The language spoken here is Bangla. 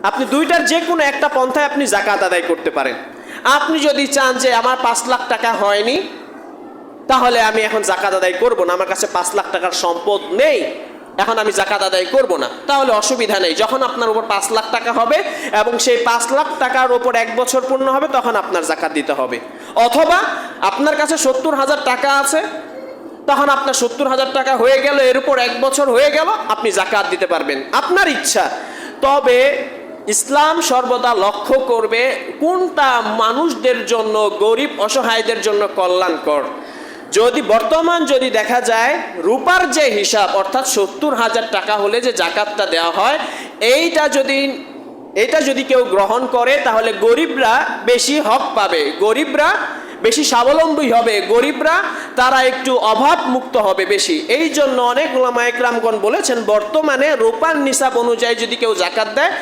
আপনি দুইটার যে কোনো একটা পন্থায় আপনি যাকাত আদায় করতে পারেন। আপনি যদি চান যে আমার 5 লাখ টাকা হয়নি, তাহলে আমি এখন যাকাত আদায় করব না, আমার কাছে 5 লাখ টাকার সম্পদ নেই, এখন আমি যাকাত আদায় করব না, তাহলে অসুবিধা নেই। যখন আপনার উপর 5 লাখ টাকা হবে এবং সেই 5 লাখ টাকার উপর 1 বছর পূর্ণ হবে, তখন আপনার যাকাত দিতে হবে। অথবা আপনার কাছে 70,000 টাকা আছে, তখন আপনার 70,000 টাকা হয়ে গেল, এর উপর 1 বছর হয়ে গেল, আপনি যাকাত দিতে পারবেন, আপনার ইচ্ছা। তবে ইসলাম সর্বদা লক্ষ্য করবে কোনটা মানুষদের জন্য, গরিব অসহায়দের জন্য কল্যাণকর। যদি বর্তমান যদি দেখা যায় রূপার যে হিসাব, অর্থাৎ 70,000 টাকা হলে যে যাকাতটা দেওয়া হয়, এইটা যদি কেউ গ্রহণ করে, তাহলে গরিবরা বেশি হক পাবে, গরিবরা বেশি স্বাবলম্বী হবে, গরিবরা তারা একটু অভাব মুক্ত হবে বেশি। এই জন্য অনেক উলামা একরামগণ বলেছেন, বর্তমানে রূপার নিসাব অনুযায়ী যদি কেউ যাকাত দেয়